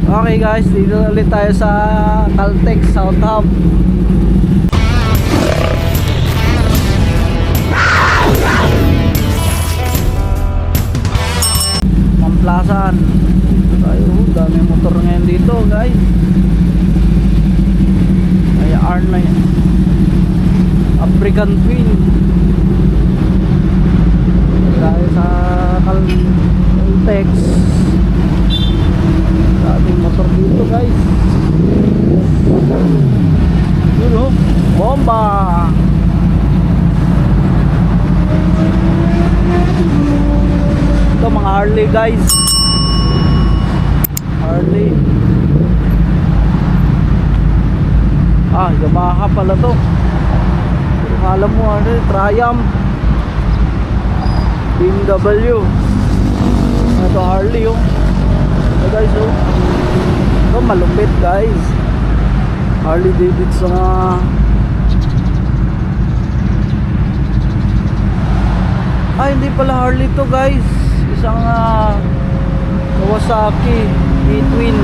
Okay guys, dito ulit tayo sa Caltex South Hub. Mamplasan tayo, dami motor ngayon dito guys. Ay R9 African Twin tayo sa Caltex. Daming motor dito guys. Yun o, bomba. Ito mga Harley guys. Harley. Yamaha pala to. Alam mo ano, Triumph, BMW. Ito Harley oh. Ito guys oh. Ito malupit guys. Harley Davidson hindi pala Harley to guys. Isang Kawasaki E-Twin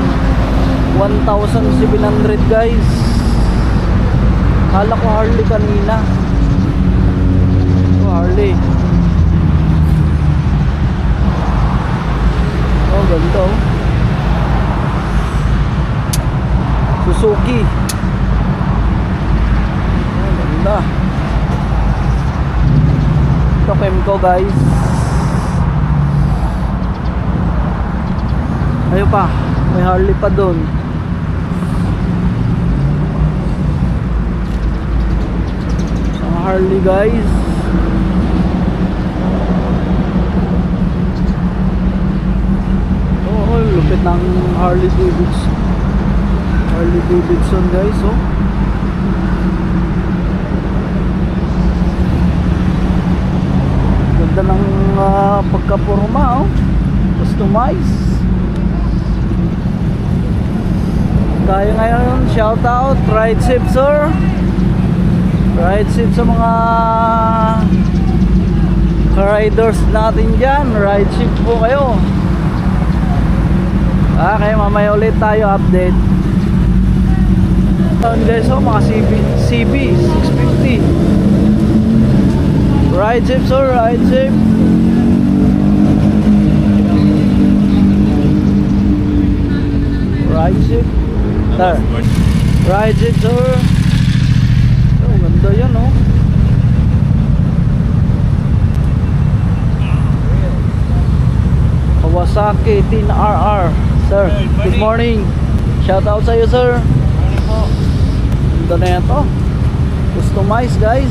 1700 guys. Kala ko Harley kanina. Ito Harley. Oh ganda oh. Suzuki. Oh ganda. Ito Kemco guys. Ayun pa, may Harley pa doon. Ang Harley guys. Oh, lupit ng Harley Davidson. Harley Davidson guys oh. Ganda ng pagkapurma oh. Customize. Tayo ngayon, shout out, ride safe sir. Ride safe sa mga riders natin dyan. Ride safe po kayo. Okay, mamaya ulit tayo update. Guys, oh, mga CB 650. Ride safe sir, ride safe. Ride safe sir. Ride safe sir. Oh, ganda yan oh. Kawasaki 10RR sir. Good morning. Shout out sa iyo sir. Ganda na yan to. Customize guys.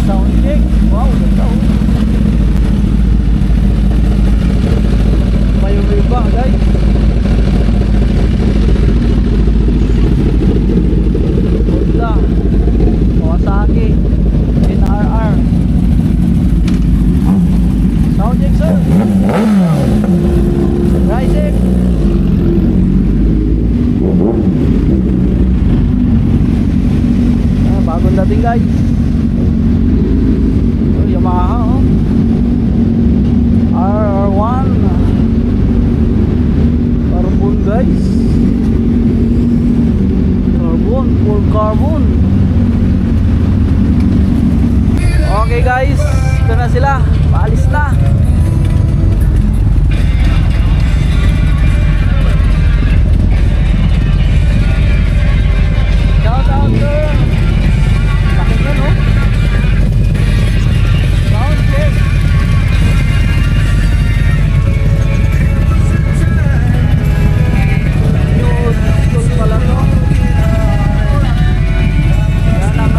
Sound check. Wow, ganda oh. May iba guys. Honda Kawasaki 10RR. Sound check sir. Rising. Bagong dating guys. Yamaha oh. RR1 carbon guys. Carbon, full carbon. Okay guys, ito na sila. Paalis na. Shout out sir. Laki na no. Sound check. School pala to. Yan ang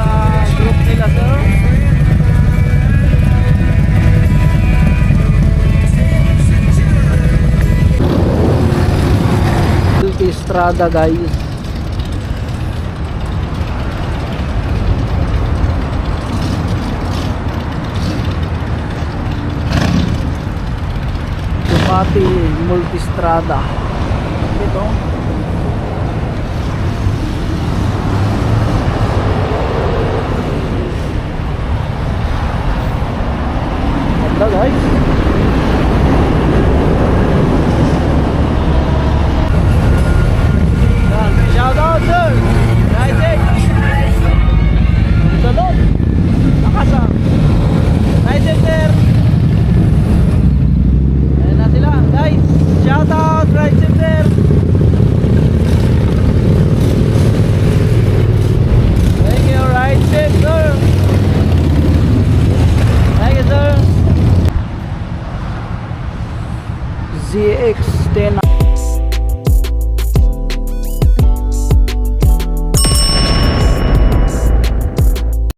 group nila sir. Estrada guys. Ducati Multistrada. Ito ganda guys. Yan, shout out sir. Rising. Ito doon. Nakasa. Rising sir. Ayan na sila guys. Shout out Rising sir. Thank you Rising sir. Thank you sir. ZX10